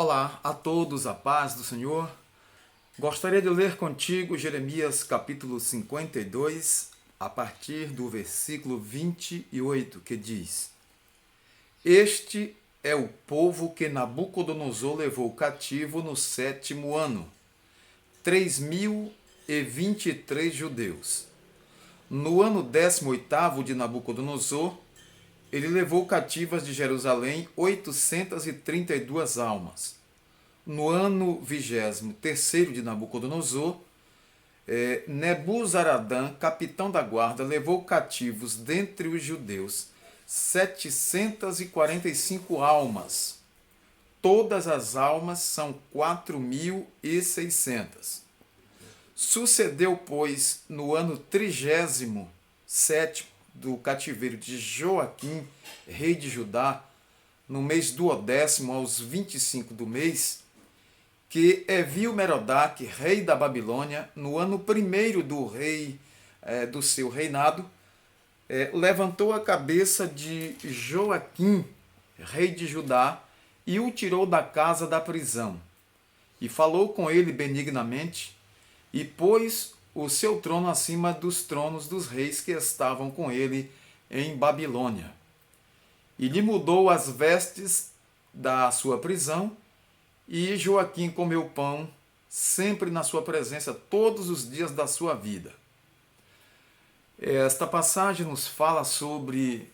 Olá a todos, a paz do Senhor. Gostaria de ler contigo Jeremias capítulo 52, a partir do versículo 28, que diz: Este é o povo que Nabucodonosor levou cativo no 7º ano, 3.023 judeus. No ano 18º de Nabucodonosor, ele levou cativas de Jerusalém 832 almas. No ano 23º de Nabucodonosor, Nebuzaradã, capitão da guarda, levou cativos dentre os judeus 745 almas. Todas as almas são 4.600. Sucedeu, pois, no ano 37º do cativeiro de Joaquim, rei de Judá, no mês duodécimo, aos 25 do mês, que Evil-Merodach, rei da Babilônia, no ano primeiro do seu reinado, levantou a cabeça de Joaquim, rei de Judá, e o tirou da casa da prisão, e falou com ele benignamente, e pôs o seu trono acima dos tronos dos reis que estavam com ele em Babilônia. E lhe mudou as vestes da sua prisão, e Joaquim comeu pão sempre na sua presença todos os dias da sua vida. Esta passagem nos fala sobre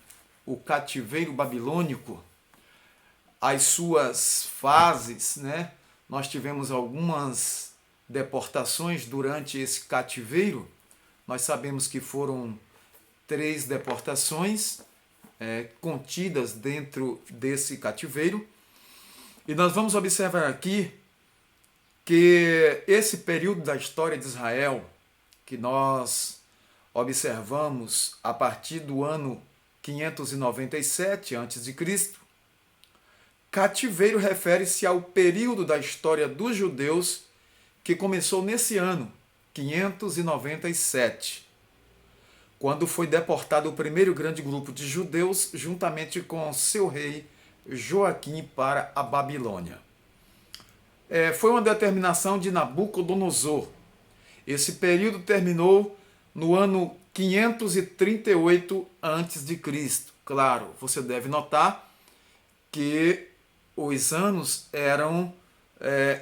o cativeiro babilônico, as suas fases, né? Nós tivemos algumas deportações durante esse cativeiro. Nós sabemos que foram 3 deportações contidas dentro desse cativeiro. E nós vamos observar aqui que esse período da história de Israel, que nós observamos a partir do ano 597 a.C., cativeiro refere-se ao período da história dos judeus que começou nesse ano, 597, quando foi deportado o primeiro grande grupo de judeus, juntamente com seu rei Joaquim, para a Babilônia. Foi uma determinação de Nabucodonosor. Esse período terminou no ano 538 a.C. Claro, você deve notar que os anos eram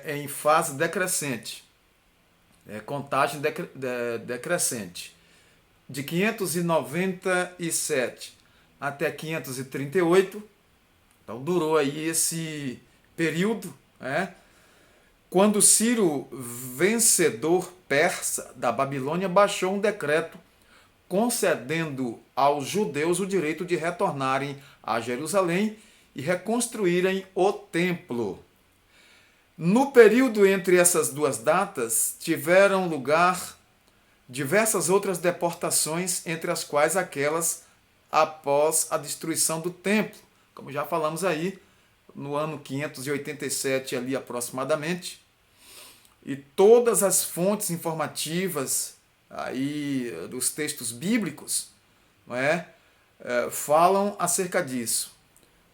em fase decrescente, contagem decrescente. De 597 até 538, então durou aí esse período, quando Ciro, vencedor persa da Babilônia, baixou um decreto concedendo aos judeus o direito de retornarem a Jerusalém e reconstruírem o templo. No período entre essas duas datas, tiveram lugar diversas outras deportações, entre as quais aquelas após a destruição do templo, como já falamos aí, no ano 587 ali aproximadamente. E todas as fontes informativas aí dos textos bíblicos, falam acerca disso.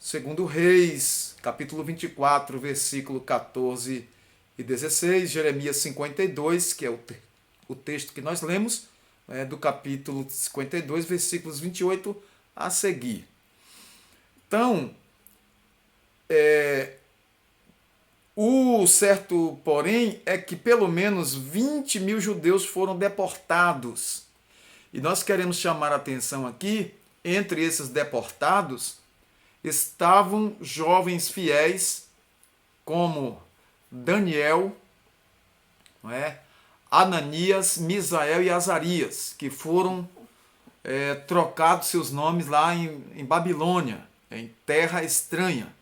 Segundo Reis, capítulo 24, versículo 14 e 16, Jeremias 52, que é o texto que nós lemos, do capítulo 52, versículos 28 a seguir. Então, o certo, porém, é que pelo menos 20.000 judeus foram deportados. E nós queremos chamar a atenção aqui, entre esses deportados, estavam jovens fiéis como Daniel, Ananias, Misael e Azarias, que foram trocados seus nomes lá em Babilônia, em terra estranha.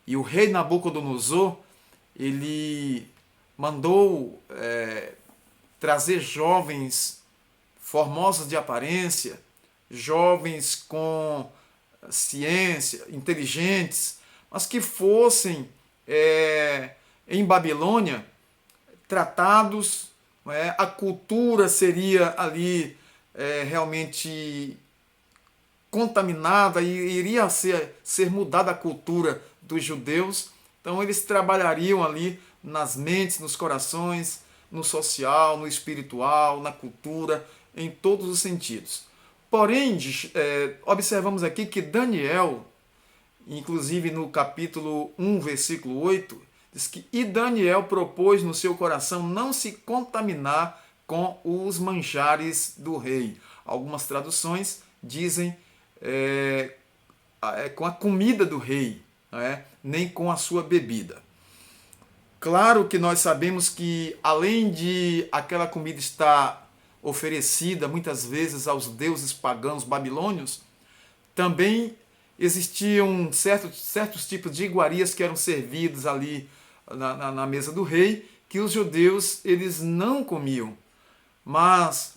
E o rei Nabucodonosor, ele mandou trazer jovens formosos de aparência, jovens com ciência, inteligentes, mas que fossem em Babilônia tratados, a cultura seria ali realmente contaminada e iria ser mudada a cultura dos judeus, Então eles trabalhariam ali nas mentes, nos corações, no social, no espiritual, na cultura, em todos os sentidos. Porém, observamos aqui que Daniel, inclusive no capítulo 1, versículo 8, diz que e Daniel propôs no seu coração não se contaminar com os manjares do rei. Algumas traduções dizem com a comida do rei, nem com a sua bebida. Claro que nós sabemos que, além de aquela comida estar oferecida muitas vezes aos deuses pagãos babilônios, também existiam certos tipos de iguarias que eram servidos ali na mesa do rei, que os judeus eles não comiam. Mas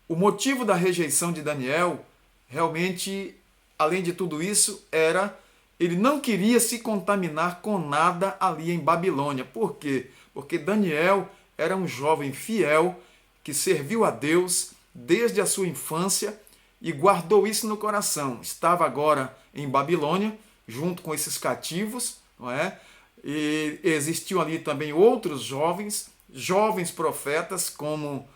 o motivo da rejeição de Daniel, realmente, além de tudo isso, era ele não queria se contaminar com nada ali em Babilônia. Por quê? Porque Daniel era um jovem fiel que serviu a Deus desde a sua infância e guardou isso no coração. Estava agora em Babilônia, junto com esses cativos, não é? E existiam ali também outros jovens profetas, como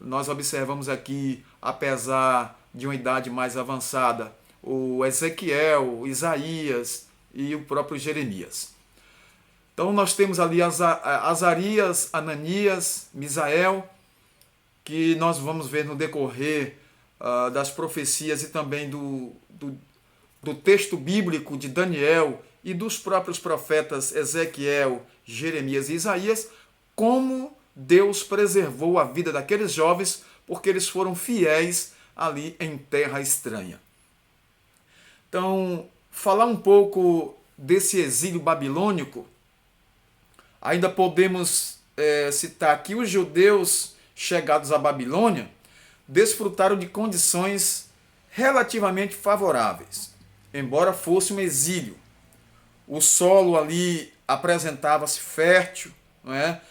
nós observamos aqui, apesar de uma idade mais avançada, o Ezequiel, o Isaías e o próprio Jeremias. Então nós temos ali Azarias, Ananias, Misael, que nós vamos ver no decorrer das profecias e também do texto bíblico de Daniel e dos próprios profetas Ezequiel, Jeremias e Isaías, como Deus preservou a vida daqueles jovens porque eles foram fiéis ali em terra estranha. Então, falar um pouco desse exílio babilônico, ainda podemos citar que os judeus chegados à Babilônia desfrutaram de condições relativamente favoráveis, embora fosse um exílio. O solo ali apresentava-se fértil, não é?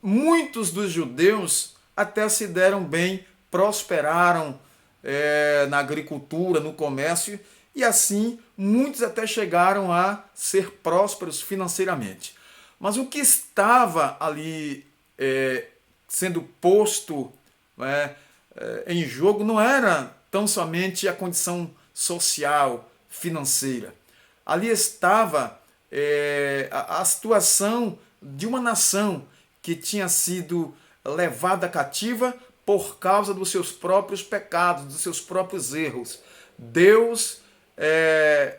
Muitos dos judeus até se deram bem, prosperaram na agricultura, no comércio, e assim muitos até chegaram a ser prósperos financeiramente. Mas o que estava ali sendo posto em jogo não era tão somente a condição social, financeira. Ali estava a situação de uma nação que tinha sido levada cativa por causa dos seus próprios pecados, dos seus próprios erros. Deus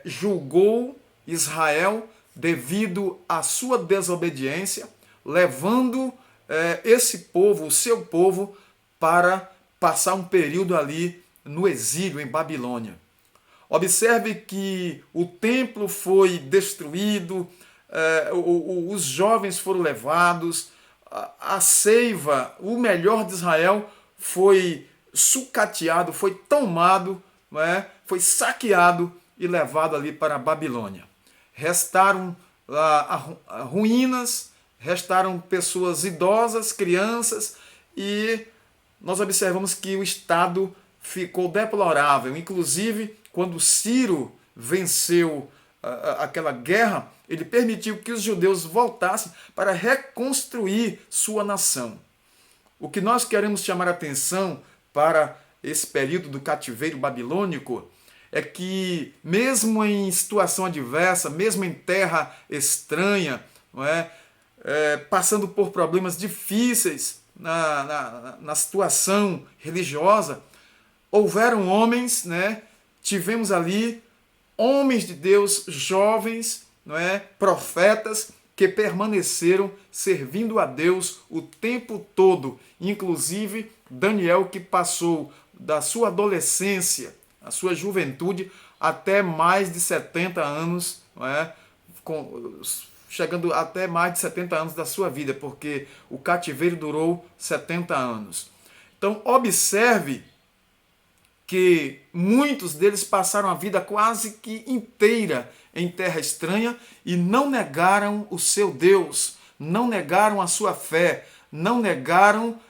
julgou Israel devido à sua desobediência, levando esse povo, o seu povo, para passar um período ali no exílio em Babilônia. Observe que o templo foi destruído, os jovens foram levados, a seiva, o melhor de Israel, foi sucateado, foi tomado, foi saqueado e levado ali para a Babilônia. Restaram ruínas, restaram pessoas idosas, crianças, e nós observamos que o estado ficou deplorável. Inclusive, quando Ciro venceu aquela guerra, ele permitiu que os judeus voltassem para reconstruir sua nação. O que nós queremos chamar a atenção para esse período do cativeiro babilônico é que, mesmo em situação adversa, mesmo em terra estranha, passando por problemas difíceis na situação religiosa, houveram homens, tivemos ali homens de Deus, jovens, profetas, que permaneceram servindo a Deus o tempo todo. Inclusive Daniel, que passou da sua adolescência, a sua juventude, até mais de 70 anos, chegando até mais de 70 anos da sua vida, porque o cativeiro durou 70 anos. Então, observe que muitos deles passaram a vida quase que inteira em terra estranha e não negaram o seu Deus, não negaram a sua fé, não negaram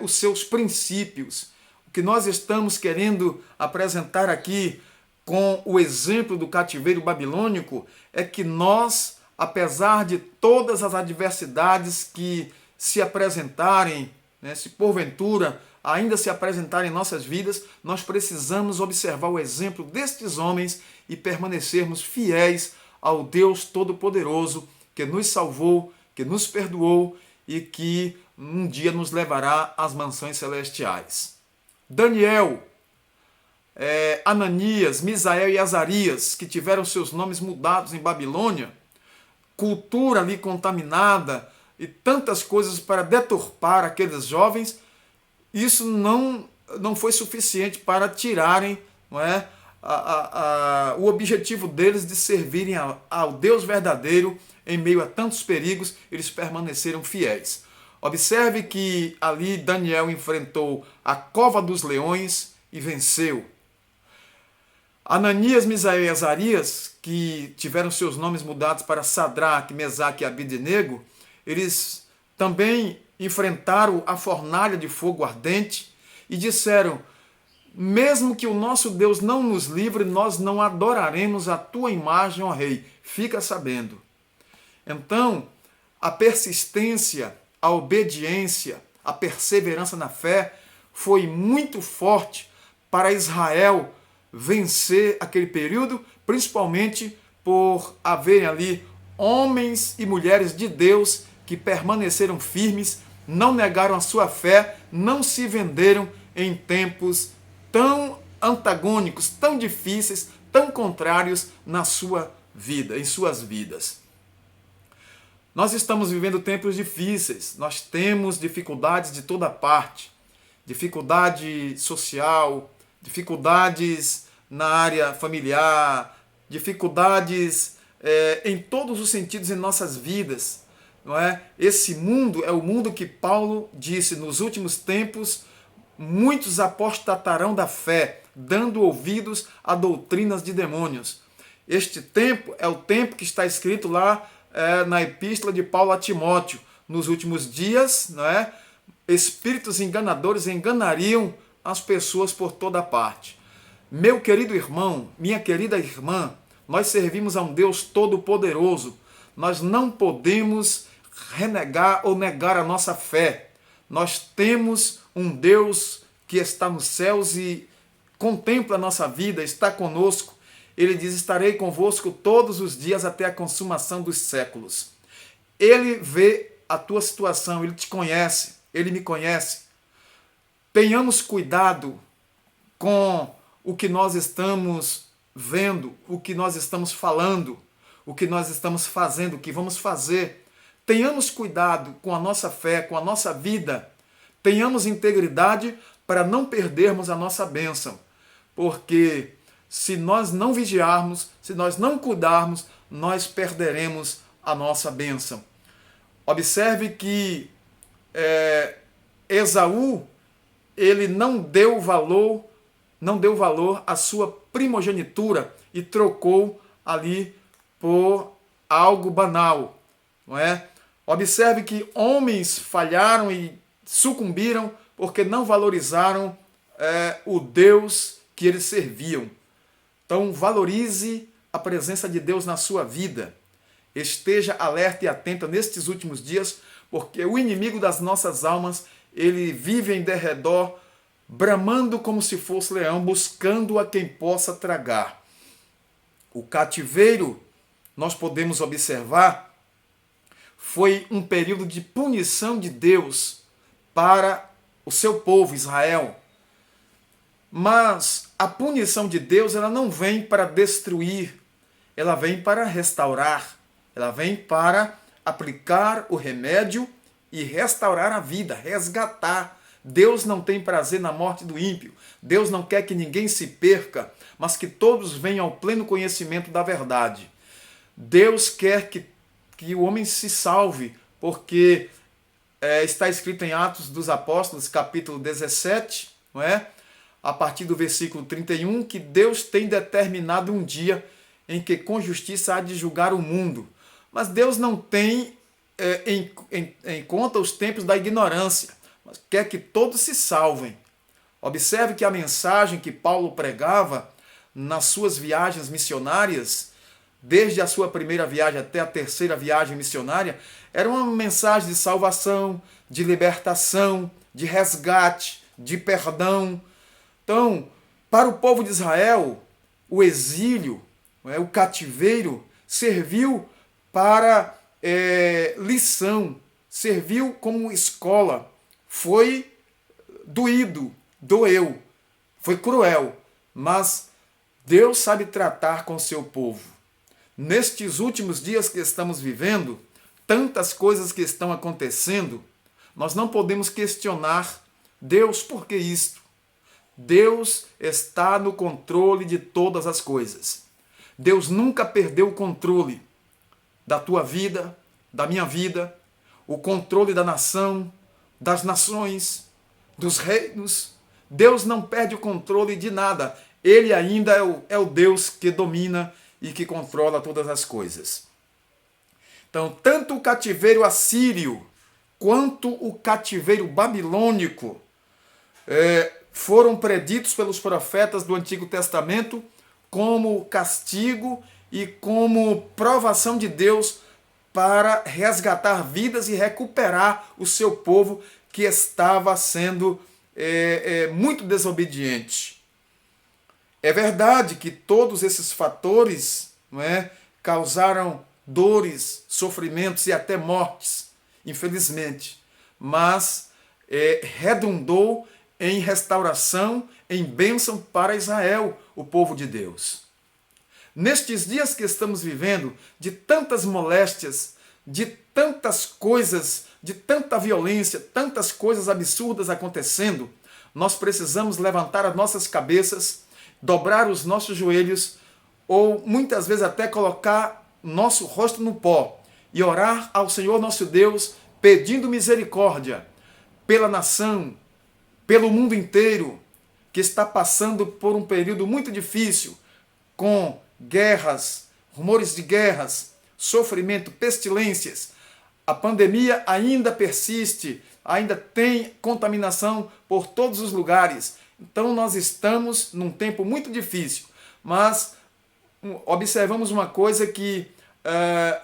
os seus princípios. O que nós estamos querendo apresentar aqui com o exemplo do cativeiro babilônico é que nós, apesar de todas as adversidades que se apresentarem, né, se porventura ainda se apresentarem em nossas vidas, nós precisamos observar o exemplo destes homens e permanecermos fiéis ao Deus Todo-Poderoso que nos salvou, que nos perdoou e que um dia nos levará às mansões celestiais. Daniel, Ananias, Misael e Azarias, que tiveram seus nomes mudados em Babilônia, cultura ali contaminada e tantas coisas para deturpar aqueles jovens, isso não foi suficiente para tirarem, não é, o objetivo deles de servirem ao Deus verdadeiro em meio a tantos perigos. Eles permaneceram fiéis. Observe que ali Daniel enfrentou a cova dos leões e venceu. Ananias, Misael e Azarias, que tiveram seus nomes mudados para Sadraque, Mesaque e Abednego, eles também enfrentaram a fornalha de fogo ardente e disseram: mesmo que o nosso Deus não nos livre, nós não adoraremos a tua imagem, ó rei. Fica sabendo. Então, a persistência, a obediência, a perseverança na fé foi muito forte para Israel vencer aquele período, principalmente por haverem ali homens e mulheres de Deus que permaneceram firmes, não negaram a sua fé, não se venderam em tempos tão antagônicos, tão difíceis, tão contrários na sua vida, em suas vidas. Nós estamos vivendo tempos difíceis, nós temos dificuldades de toda parte, dificuldade social, dificuldades na área familiar, dificuldades em todos os sentidos em nossas vidas, não é? Esse mundo é o mundo que Paulo disse: nos últimos tempos muitos apostatarão da fé, dando ouvidos a doutrinas de demônios. Este tempo é o tempo que está escrito lá na epístola de Paulo a Timóteo. Nos últimos dias, não é? Espíritos enganadores enganariam as pessoas por toda parte. Meu querido irmão, minha querida irmã, nós servimos a um Deus todo-poderoso. Nós não podemos renegar ou negar a nossa fé. Nós temos um Deus que está nos céus e contempla a nossa vida, está conosco. Ele diz: estarei convosco todos os dias até a consumação dos séculos. Ele vê a tua situação, ele te conhece, ele me conhece. Tenhamos cuidado com o que nós estamos vendo, o que nós estamos falando, o que nós estamos fazendo, o que vamos fazer. Tenhamos cuidado com a nossa fé, com a nossa vida. Tenhamos integridade para não perdermos a nossa bênção. Porque se nós não vigiarmos, se nós não cuidarmos, nós perderemos a nossa bênção. Observe que Esaú, ele não deu valor à sua primogenitura e trocou ali por algo banal, não é? Observe que homens falharam e sucumbiram porque não valorizaram o Deus que eles serviam. Então valorize a presença de Deus na sua vida. Esteja alerta e atenta nestes últimos dias, porque o inimigo das nossas almas, ele vive em derredor, bramando como se fosse leão, buscando a quem possa tragar. O cativeiro, nós podemos observar, foi um período de punição de Deus para o seu povo, Israel. Mas a punição de Deus, ela não vem para destruir, ela vem para restaurar, ela vem para aplicar o remédio e restaurar a vida, resgatar. Deus não tem prazer na morte do ímpio. Deus não quer que ninguém se perca, mas que todos venham ao pleno conhecimento da verdade. Deus quer que o homem se salve, porque está escrito em Atos dos Apóstolos, capítulo 17, não é? A partir do versículo 31, que Deus tem determinado um dia em que com justiça há de julgar o mundo. Mas Deus não tem em conta os tempos da ignorância, mas quer que todos se salvem. Observe que a mensagem que Paulo pregava nas suas viagens missionárias desde a sua primeira viagem até a terceira viagem missionária, era uma mensagem de salvação, de libertação, de resgate, de perdão. Então, para o povo de Israel, o exílio, o cativeiro, serviu para lição, serviu como escola. Foi doído, doeu, foi cruel, mas Deus sabe tratar com o seu povo. Nestes últimos dias que estamos vivendo, tantas coisas que estão acontecendo, nós não podemos questionar Deus, por que isto? Deus está no controle de todas as coisas. Deus nunca perdeu o controle da tua vida, da minha vida, o controle da nação, das nações, dos reinos. Deus não perde o controle de nada. Ele ainda é o Deus que domina e que controla todas as coisas. Então, tanto o cativeiro assírio quanto o cativeiro babilônico foram preditos pelos profetas do Antigo Testamento como castigo e como provação de Deus para resgatar vidas e recuperar o seu povo que estava sendo muito desobediente. É verdade que todos esses fatores causaram dores, sofrimentos e até mortes, infelizmente, mas redundou em restauração, em bênção para Israel, o povo de Deus. Nestes dias que estamos vivendo, de tantas moléstias, de tantas coisas, de tanta violência, tantas coisas absurdas acontecendo, nós precisamos levantar as nossas cabeças, dobrar os nossos joelhos, ou muitas vezes até colocar nosso rosto no pó e orar ao Senhor nosso Deus, pedindo misericórdia pela nação, pelo mundo inteiro, que está passando por um período muito difícil, com guerras, rumores de guerras, sofrimento, pestilências. A pandemia ainda persiste, ainda tem contaminação por todos os lugares. Então nós estamos num tempo muito difícil, mas observamos uma coisa que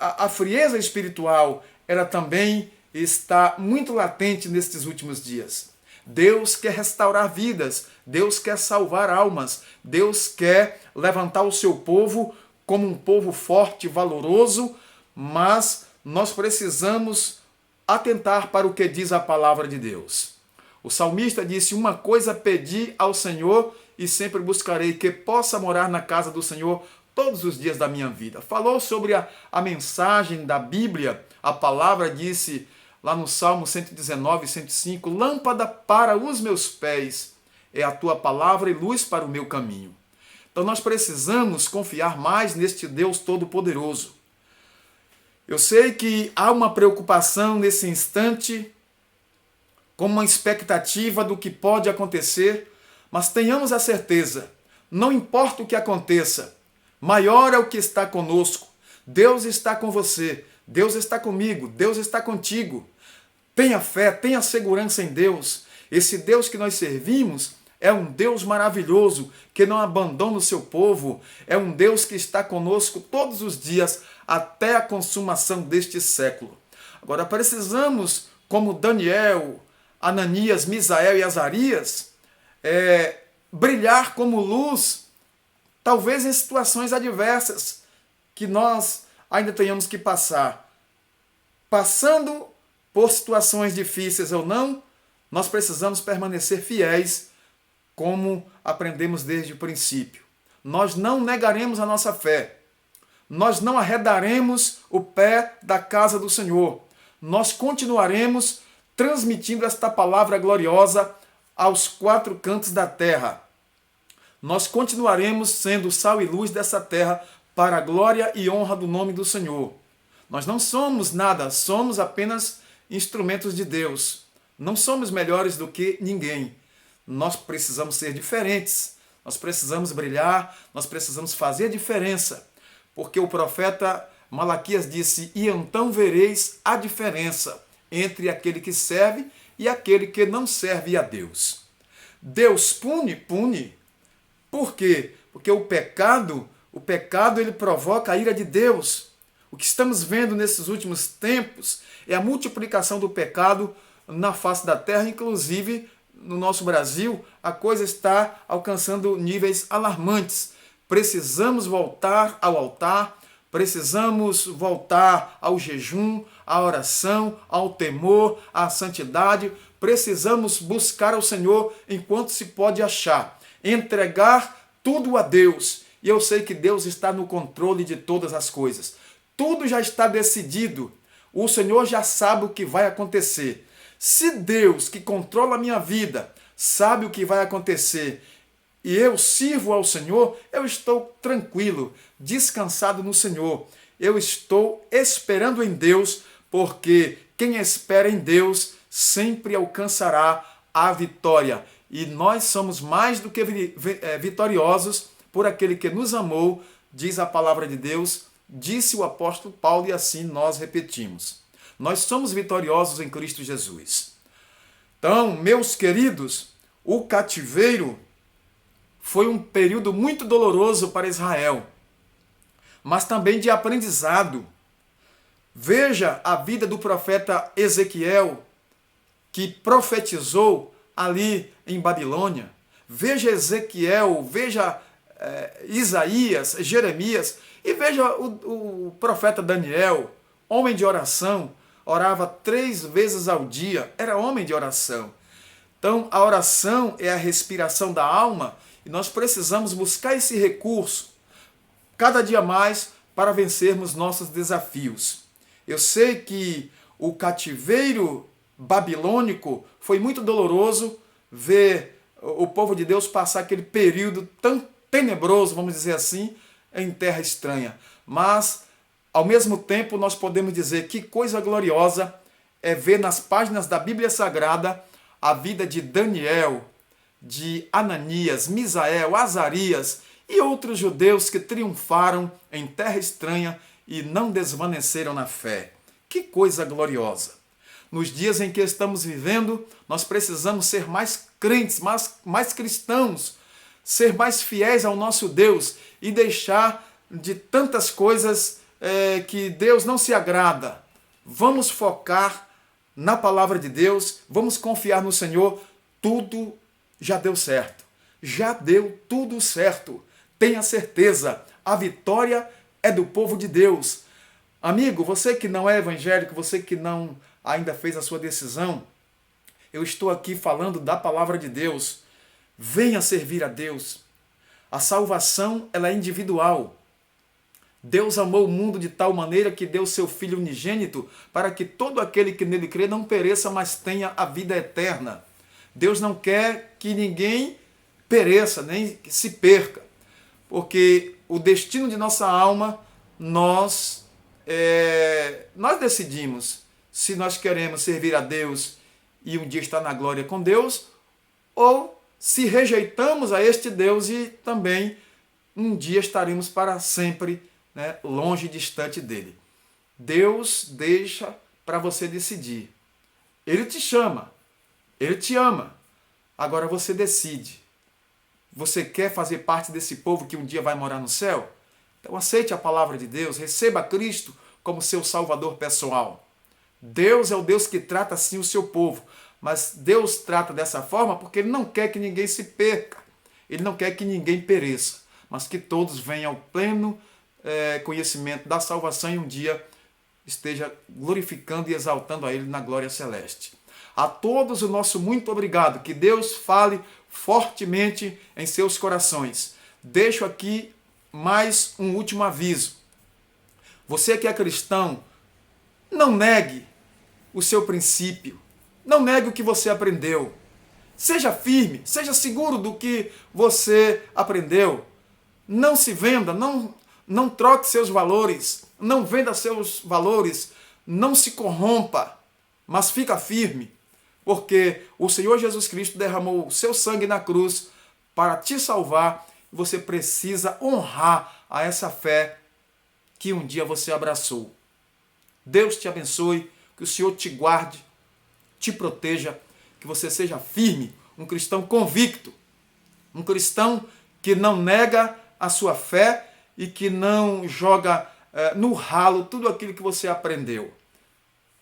a frieza espiritual, ela também está muito latente nestes últimos dias. Deus quer restaurar vidas, Deus quer salvar almas, Deus quer levantar o seu povo como um povo forte, valoroso, mas nós precisamos atentar para o que diz a palavra de Deus. O salmista disse: uma coisa pedi ao Senhor e sempre buscarei, que possa morar na casa do Senhor todos os dias da minha vida. Falou sobre a mensagem da Bíblia, a palavra disse lá no Salmo 119, 105, lâmpada para os meus pés é a tua palavra e luz para o meu caminho. Então nós precisamos confiar mais neste Deus Todo-Poderoso. Eu sei que há uma preocupação nesse instante, com uma expectativa do que pode acontecer, mas tenhamos a certeza, não importa o que aconteça, maior é o que está conosco. Deus está com você, Deus está comigo, Deus está contigo. Tenha fé, tenha segurança em Deus. Esse Deus que nós servimos é um Deus maravilhoso, que não abandona o seu povo. É um Deus que está conosco todos os dias, até a consumação deste século. Agora precisamos, como Daniel, Ananias, Misael e Azarias, brilhar como luz, talvez em situações adversas, que nós ainda tenhamos que passar. Passando por situações difíceis ou não, nós precisamos permanecer fiéis, como aprendemos desde o princípio. Nós não negaremos a nossa fé. Nós não arredaremos o pé da casa do Senhor. Nós continuaremos transmitindo esta palavra gloriosa aos quatro cantos da terra. Nós continuaremos sendo sal e luz dessa terra para a glória e honra do nome do Senhor. Nós não somos nada, somos apenas instrumentos de Deus. Não somos melhores do que ninguém. Nós precisamos ser diferentes. Nós precisamos brilhar, nós precisamos fazer diferença. Porque o profeta Malaquias disse: e então vereis a diferença entre aquele que serve e aquele que não serve a Deus. Deus pune? Pune. Por quê? Porque o pecado o pecado ele provoca a ira de Deus. O que estamos vendo nesses últimos tempos é a multiplicação do pecado na face da terra, inclusive no nosso Brasil, a coisa está alcançando níveis alarmantes. Precisamos voltar ao altar, precisamos voltar ao jejum, à oração, ao temor, à santidade. Precisamos buscar ao Senhor enquanto se pode achar, entregar tudo a Deus. E eu sei que Deus está no controle de todas as coisas. Tudo já está decidido. O Senhor já sabe o que vai acontecer. Se Deus, que controla a minha vida, sabe o que vai acontecer e eu sirvo ao Senhor, eu estou tranquilo, descansado no Senhor. Eu estou esperando em Deus, porque quem espera em Deus sempre alcançará a vitória. E nós somos mais do que vitoriosos por aquele que nos amou, diz a palavra de Deus, disse o apóstolo Paulo, e assim nós repetimos. Nós somos vitoriosos em Cristo Jesus. Então, meus queridos, o cativeiro foi um período muito doloroso para Israel, mas também de aprendizado. Veja a vida do profeta Ezequiel, que profetizou ali em Babilônia. Veja Ezequiel, veja Isaías, Jeremias, e veja o profeta Daniel, homem de oração, orava 3 vezes ao dia, era homem de oração. Então, a oração é a respiração da alma e nós precisamos buscar esse recurso cada dia mais para vencermos nossos desafios. Eu sei que o cativeiro babilônico foi muito doloroso ver o povo de Deus passar aquele período tão tenebroso, vamos dizer assim, em terra estranha. Mas ao mesmo tempo, nós podemos dizer que coisa gloriosa é ver nas páginas da Bíblia Sagrada a vida de Daniel, de Ananias, Misael, Azarias e outros judeus que triunfaram em terra estranha e não desvaneceram na fé. Que coisa gloriosa! Nos dias em que estamos vivendo, nós precisamos ser mais crentes, mais cristãos, ser mais fiéis ao nosso Deus e deixar de tantas coisas que Deus não se agrada. Vamos focar na palavra de Deus, vamos confiar no Senhor. Tudo já deu certo, já deu tudo certo. Tenha certeza, a vitória é do povo de Deus. Amigo, você que não é evangélico, você que não ainda fez a sua decisão, eu estou aqui falando da palavra de Deus. Venha servir a Deus. A salvação, ela é individual. Deus amou o mundo de tal maneira que deu seu Filho unigênito para que todo aquele que nele crê não pereça, mas tenha a vida eterna. Deus não quer que ninguém pereça, nem se perca, porque o destino de nossa alma, nós decidimos se nós queremos servir a Deus e um dia estar na glória com Deus, ou se rejeitamos a este Deus e também um dia estaremos para sempre longe e distante dele. Deus deixa para você decidir. Ele te chama, ele te ama. Agora você decide. Você quer fazer parte desse povo que um dia vai morar no céu? Então aceite a palavra de Deus, receba Cristo como seu Salvador pessoal. Deus é o Deus que trata assim o seu povo, mas Deus trata dessa forma porque Ele não quer que ninguém se perca, Ele não quer que ninguém pereça, mas que todos venham ao pleno conhecimento da salvação e um dia esteja glorificando e exaltando a Ele na glória celeste. A todos o nosso muito obrigado, que Deus fale fortemente em seus corações. Deixo aqui mais um último aviso. Você que é cristão, não negue o seu princípio, não negue o que você aprendeu. Seja firme, seja seguro do que você aprendeu. Não se venda, não troque seus valores, não venda seus valores, não se corrompa, mas fica firme, porque o Senhor Jesus Cristo derramou o seu sangue na cruz para te salvar. Você precisa honrar a essa fé que um dia você abraçou. Deus te abençoe, que o Senhor te guarde, te proteja, que você seja firme, um cristão convicto, um cristão que não nega a sua fé e que não joga no ralo tudo aquilo que você aprendeu.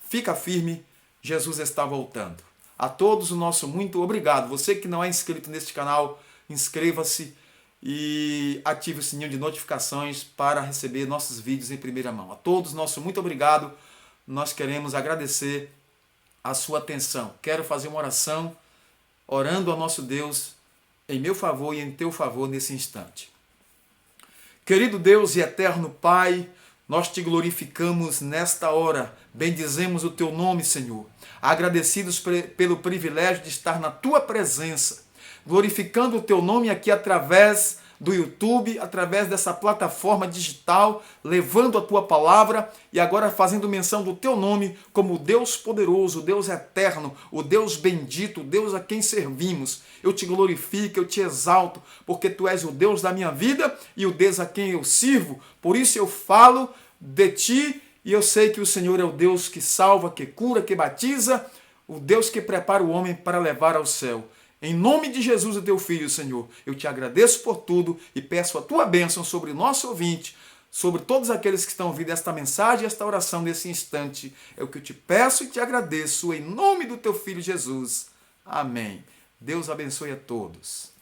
Fica firme, Jesus está voltando. A todos o nosso muito obrigado. Você que não é inscrito neste canal, inscreva-se e ative o sininho de notificações para receber nossos vídeos em primeira mão. A todos nosso muito obrigado. Nós queremos agradecer a sua atenção. Quero fazer uma oração orando ao nosso Deus em meu favor e em teu favor nesse instante. Querido Deus e eterno Pai, nós te glorificamos nesta hora, bendizemos o teu nome, Senhor, agradecidos pelo privilégio de estar na tua presença, glorificando o teu nome aqui através do YouTube, através dessa plataforma digital, levando a tua palavra e agora fazendo menção do teu nome como o Deus poderoso, o Deus eterno, o Deus bendito, o Deus a quem servimos. Eu te glorifico, eu te exalto, porque tu és o Deus da minha vida e o Deus a quem eu sirvo. Por isso eu falo de ti e eu sei que o Senhor é o Deus que salva, que cura, que batiza, o Deus que prepara o homem para levar ao céu. Em nome de Jesus, o teu Filho, Senhor, eu te agradeço por tudo e peço a tua bênção sobre o nosso ouvinte, sobre todos aqueles que estão ouvindo esta mensagem, esta oração nesse instante. É o que eu te peço e te agradeço em nome do teu Filho Jesus. Amém. Deus abençoe a todos.